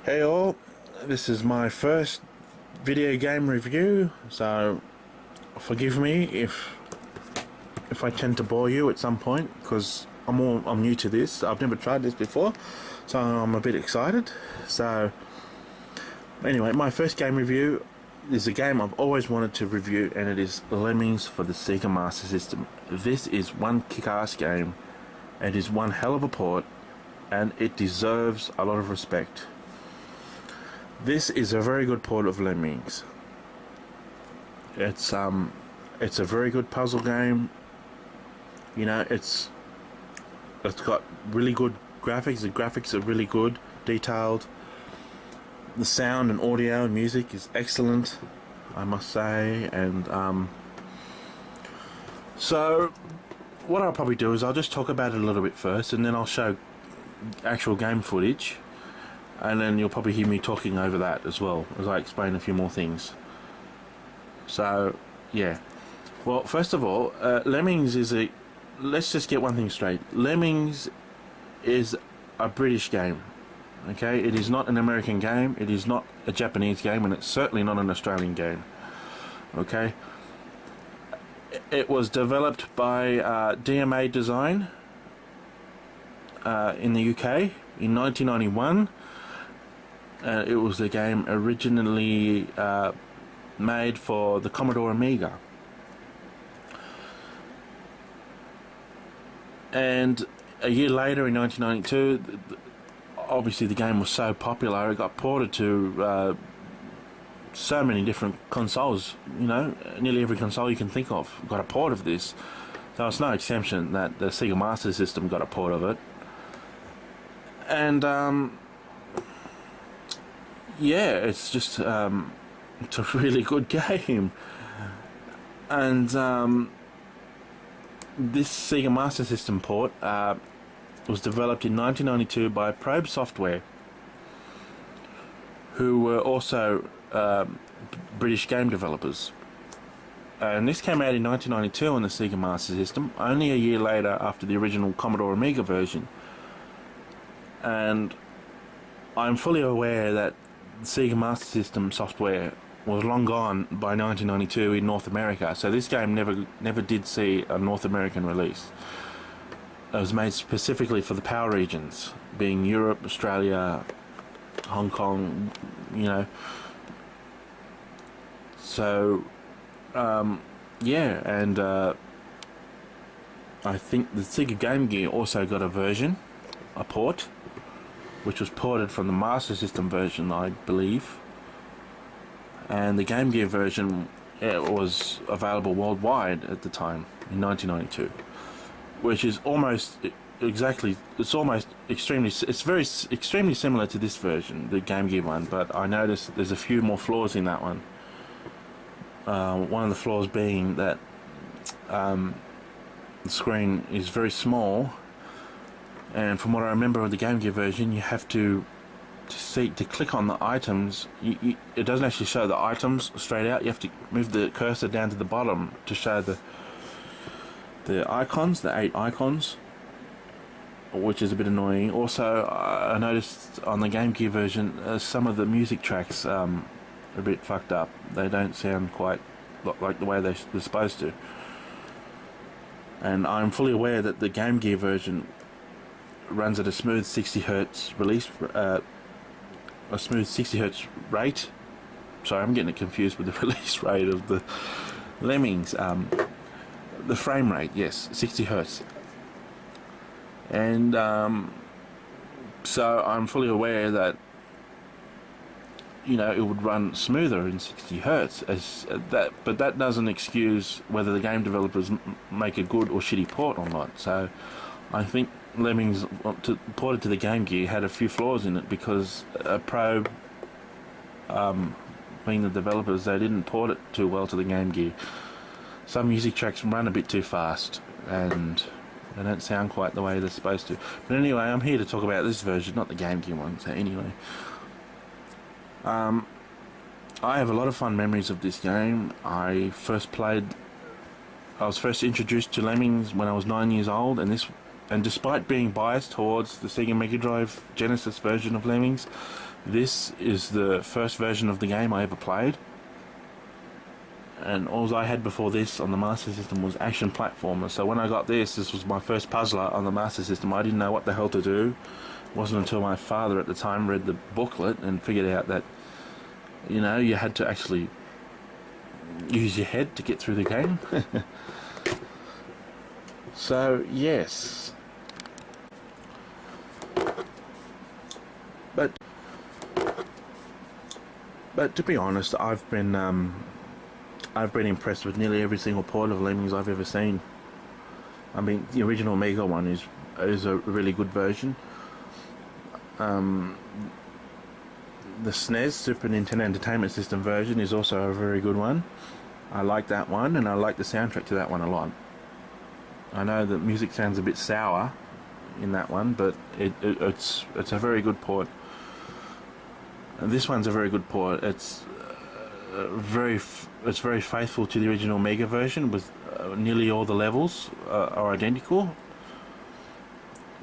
Hey all, this is my first video game review, so forgive me if I tend to bore you at some point, because I'm new to this. I've never tried this before, so I'm a bit excited. So anyway, my first game review is a game I've always wanted to review, and it is Lemmings for the SEGA Master System. This is one kick-ass game. It is one hell of a port, and it deserves a lot of respect. This is a very good port of Lemmings. It's a very good puzzle game. You know, it's got really good graphics. The graphics are really good, detailed. The sound and audio and music is excellent, I must say. And so what I'll probably do is I'll just talk about it a little bit first, and then I'll show actual game footage. And then you'll probably hear me talking over that as well as I explain a few more things. So, yeah. Well, first of all, Lemmings is a... Let's just get one thing straight. Lemmings is a British game. Okay? It is not an American game. It is not a Japanese game. And it's certainly not an Australian game. Okay? It was developed by DMA Design in the UK in 1991. It was a game originally made for the Commodore Amiga, and a year later in 1992, obviously the game was so popular it got ported to so many different consoles. You know, nearly every console you can think of got a port of this, so it's no exception that the SEGA Master System got a port of it. And yeah, it's just it's a really good game. And this SEGA Master System port was developed in 1992 by Probe Software, who were also British game developers. And this came out in 1992 on the SEGA Master System, only a year later after the original Commodore Amiga version. And I'm fully aware that SEGA Master System software was long gone by 1992 in North America, so this game never did see a North American release. It was made specifically for the power regions, being Europe, Australia, Hong Kong, you know. So yeah, and I think the Sega Game Gear also got a port, which was ported from the Master System version, I believe. And the Game Gear version, it was available worldwide at the time in 1992, which is almost exactly, it's very extremely similar to this version, the Game Gear one, but I noticed there's a few more flaws in that one. One of the flaws being that the screen is very small. And from what I remember of the Game Gear version, you have to click on the items. It doesn't actually show the items straight out. You have to move the cursor down to the bottom to show the icons, the 8 icons, which is a bit annoying. Also, I noticed on the Game Gear version, some of the music tracks are a bit fucked up. They don't sound quite like the way they're supposed to. And I'm fully aware that the Game Gear version runs at a smooth 60 Hz release, a smooth 60 Hz rate. Sorry, I'm getting it confused with the release rate of the Lemmings. The frame rate, yes, 60 Hz. And so I'm fully aware that, you know, it would run smoother in 60 Hz as that, but that doesn't excuse whether the game developers make a good or shitty port or not. So I think Lemmings ported to the Game Gear had a few flaws in it, because Probe, being the developers, they didn't port it too well to the Game Gear. Some music tracks run a bit too fast and they don't sound quite the way they're supposed to. But anyway, I'm here to talk about this version, not the Game Gear one. So anyway, I have a lot of fun memories of this game. I was first introduced to Lemmings when I was 9 years old, and this And despite being biased towards the Sega Mega Drive Genesis version of Lemmings, this is the first version of the game I ever played. And all I had before this on the Master System was action platformer. So when I got this was my first puzzler on the Master System. I didn't know what the hell to do. It wasn't until my father at the time read the booklet and figured out that, you know, you had to actually use your head to get through the game. So yes, but to be honest, I've been impressed with nearly every single port of Lemmings I've ever seen. I mean, the original Amiga one is a really good version. The SNES, Super Nintendo Entertainment System version, is also a very good one. I like that one, and I like the soundtrack to that one a lot. I know that music sounds a bit sour in that one, but it's a very good port. And this one's a very good port. It's very faithful to the original Mega version, with nearly all the levels are identical,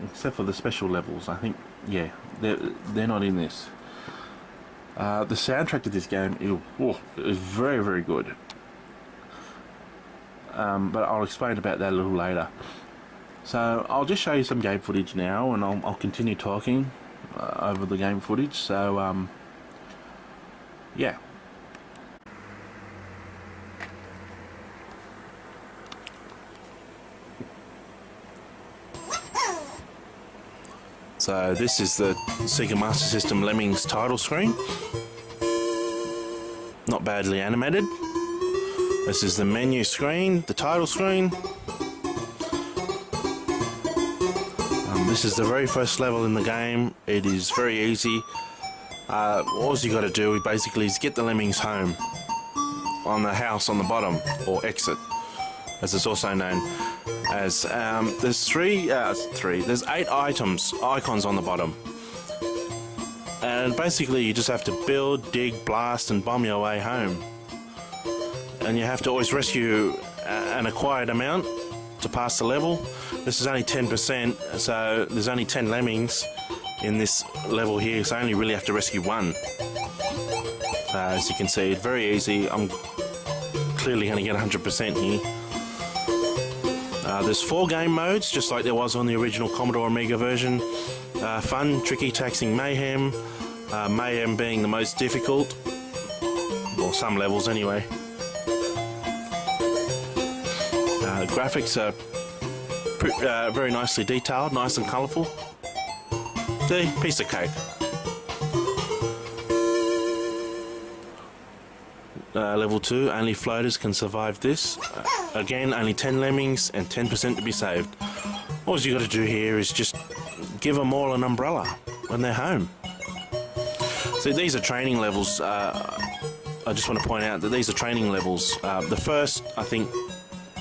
except for the special levels. I think, yeah, they're not in this. The soundtrack to this game is very, very good. But I'll explain about that a little later. So I'll just show you some game footage now, and I'll continue talking over the game footage. So yeah. So this is the SEGA Master System Lemmings title screen. Not badly animated. This is the menu screen, the title screen. This is the very first level in the game. It is very easy. All you got to do basically is get the Lemmings home on the house on the bottom, or exit, as it's also known as. There's there's 8 icons on the bottom. And basically you just have to build, dig, blast and bomb your way home. And you have to always rescue an acquired amount to pass the level. This is only 10%, so there's only 10 Lemmings in this level here, so I only really have to rescue 1. So as you can see, it's very easy. I'm clearly going to get 100% here. There's 4 game modes, just like there was on the original Commodore Amiga version. Fun, tricky, taxing, mayhem. Mayhem being the most difficult, or some levels anyway. Graphics are very nicely detailed, nice and colourful. See, piece of cake. Level 2, only floaters can survive this. Again, only 10 Lemmings and 10% to be saved. All you got to do here is just give them all an umbrella when they're home. See, these are training levels. I just want to point out that these are training levels. The first, I think,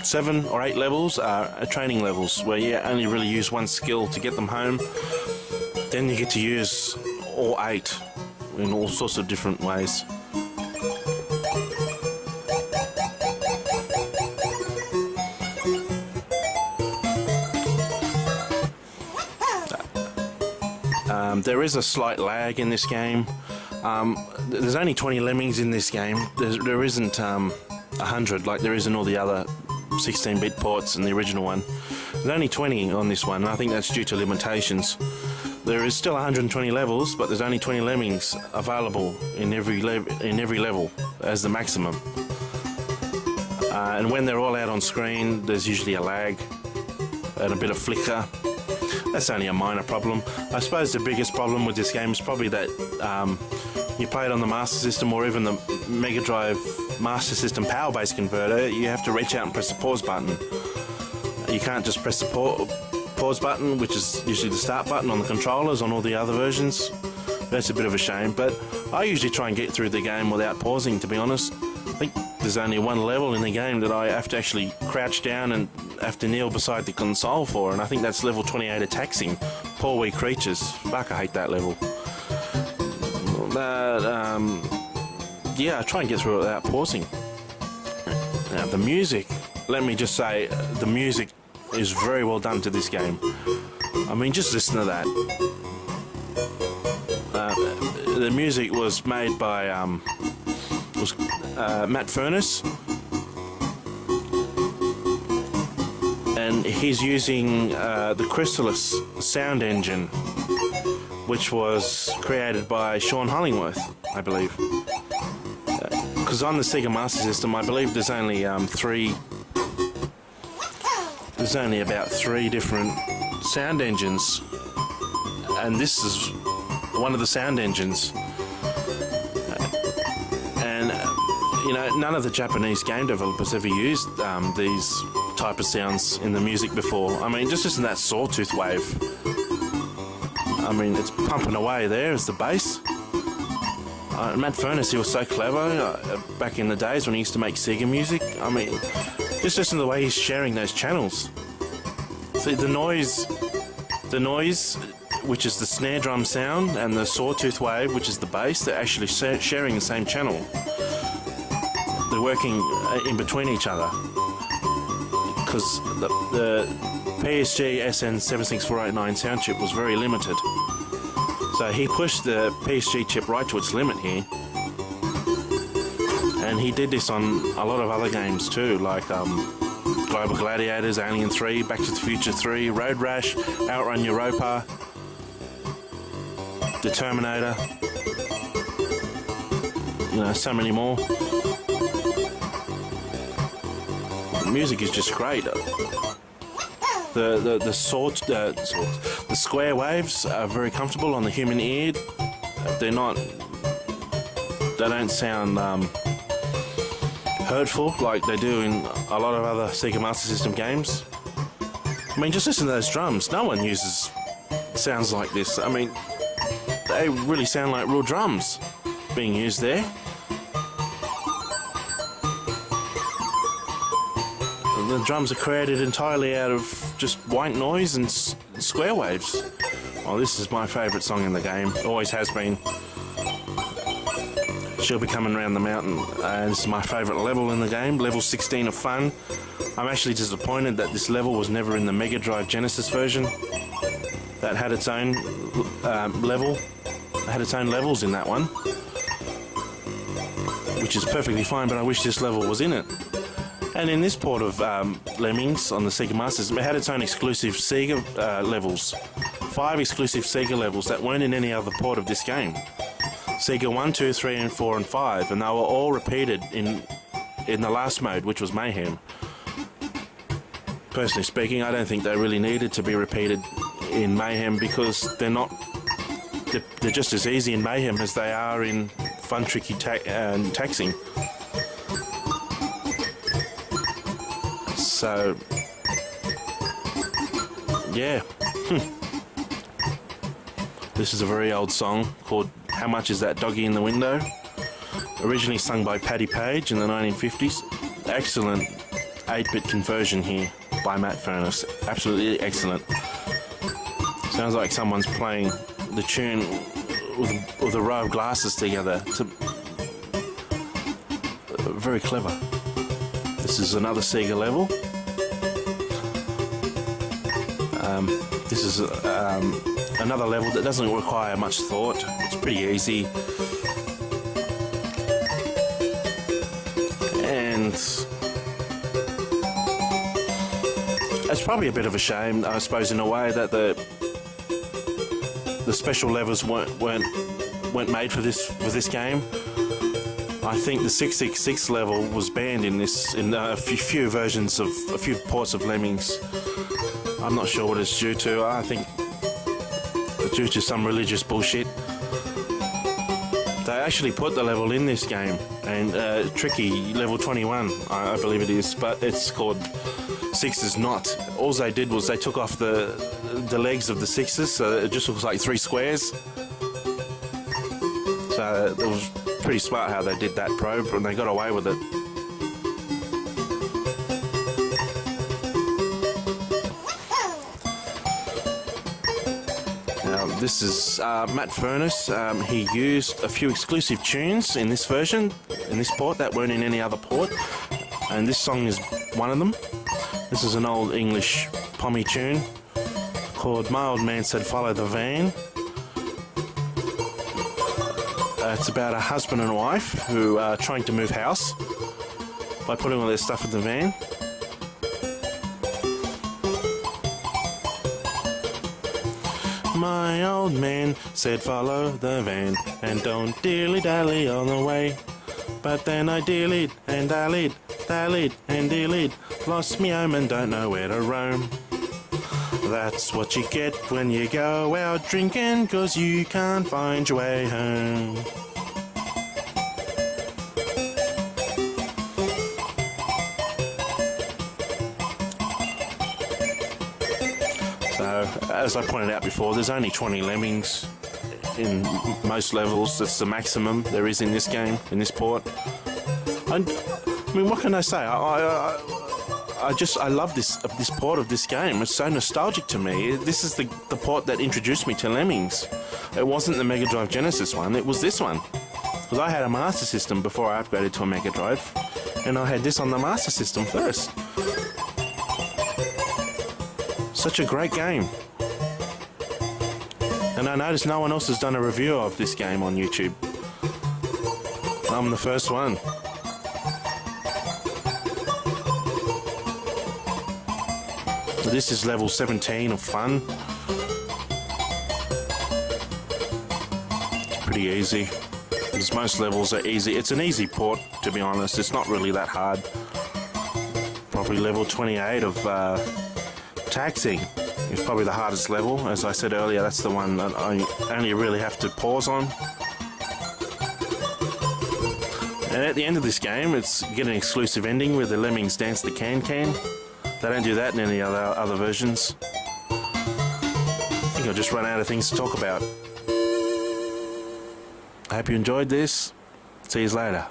7 or 8 levels are training levels, where you only really use 1 skill to get them home. Then you get to use all 8 in all sorts of different ways. There is a slight lag in this game. There's only 20 Lemmings in this game. There isn't 100 like there is in all the other 16-bit ports in the original one. There's only 20 on this one, and I think that's due to limitations. There is still 120 levels, but there's only 20 Lemmings available in every level as the maximum. And when they're all out on screen, there's usually a lag and a bit of flicker. That's only a minor problem. I suppose the biggest problem with this game is probably that you play it on the Master System or even the Mega Drive Master System power-based converter. You have to reach out and press the pause button. You can't just press the pause button, which is usually the start button on the controllers on all the other versions. That's a bit of a shame, but I usually try and get through the game without pausing, to be honest. I think there's only 1 level in the game that I have to actually crouch down and have to kneel beside the console for, and I think that's level 28 of Taxing. Poor wee creatures. Fuck, I hate that level. But, yeah, I try and get through it without pausing. Now, the music, let me just say, the music is very well done to this game. I mean, just listen to that. The music was made by Matt Furness, and he's using the Chrysalis sound engine, which was created by Sean Hollingworth, I believe. Because on the SEGA Master System, I believe there's only about three different sound engines, and this is one of the sound engines. And you know, none of the Japanese game developers ever used these type of sounds in the music before. I mean, just listen to that sawtooth wave. I mean, it's pumping away there as the bass. Matt Furness, he was so clever back in the days when he used to make Sega music. I mean, just listen to the way he's sharing those channels. See, the noise, which is the snare drum sound, and the sawtooth wave, which is the bass, they're actually sharing the same channel. They're working in between each other. Because the PSG SN76489 sound chip was very limited. So he pushed the PSG chip right to its limit here. And he did this on a lot of other games too, like Global Gladiators, Alien 3, Back to the Future 3, Road Rash, Outrun Europa, The Terminator, you know, so many more. The music is just great. The square waves are very comfortable on the human ear. They don't sound hurtful like they do in a lot of other SEGA Master System games. I mean, just listen to those drums. No one uses sounds like this. I mean, they really sound like real drums being used there. The drums are created entirely out of just white noise and square waves. Oh, this is my favourite song in the game. Always has been. She'll be coming around the mountain. This is my favourite level in the game, level 16 of Fun. I'm actually disappointed that this level was never in the Mega Drive Genesis version. That had its own level. It had its own levels in that one, which is perfectly fine, but I wish this level was in it. And in this port of Lemmings on the SEGA Master System, it had its own exclusive SEGA levels. 5 exclusive SEGA levels that weren't in any other port of this game. SEGA 1, 2, 3, and 4, and 5, and they were all repeated in the last mode, which was Mayhem. Personally speaking, I don't think they really needed to be repeated in Mayhem because they're just as easy in Mayhem as they are in Fun, Tricky, and Taxing. So, yeah. This is a very old song called How Much Is That Doggy in the Window? Originally sung by Paddy Page in the 1950s. Excellent 8-bit conversion here by Matt Furness. Absolutely excellent. Sounds like someone's playing the tune with a row of glasses together. Very clever. This is another SEGA level. This is another level that doesn't require much thought. It's pretty easy. And it's probably a bit of a shame, I suppose, in a way, that the special levels weren't made for this game. I think the 666 level was banned in a few versions of a few ports of Lemmings. I'm not sure what it's due to. I think it's due to some religious bullshit. They actually put the level in this game, and Tricky level 21, I believe it is, but it's called Sixes Not. All they did was they took off the legs of the sixes, so it just looks like 3 squares. So it was pretty smart how they did that probe, and they got away with it. This is Matt Furness. He used a few exclusive tunes in this version, in this port, that weren't in any other port, and this song is one of them. This is an old English pommy tune called My Old Man Said Follow the Van. It's about a husband and wife who are trying to move house by putting all their stuff in the van. My old man said follow the van and don't dilly-dally on the way. But then I dillied and dallied, dallied and dillied, lost me home and don't know where to roam. That's what you get when you go out drinking, 'cause you can't find your way home. So, as I pointed out before, there's only 20 lemmings in most levels. That's the maximum there is in this game, in this port. I mean, what can I say? I love this port of this game. It's so nostalgic to me. This is the port that introduced me to Lemmings. It wasn't the Mega Drive Genesis one, it was this one. Because I had a Master System before I upgraded to a Mega Drive, and I had this on the Master System first. Such a great game. And I noticed no one else has done a review of this game on YouTube. I'm the first one. This is level 17 of fun. Pretty easy. Because most levels are easy. It's an easy port, to be honest. It's not really that hard. Probably level 28 of Taxing is probably the hardest level. As I said earlier, that's the one that I only really have to pause on. And at the end of this game, it's get an exclusive ending where the Lemmings dance the can-can. They don't do that in any other versions. I think I'll just run out of things to talk about. I hope you enjoyed this. See you later.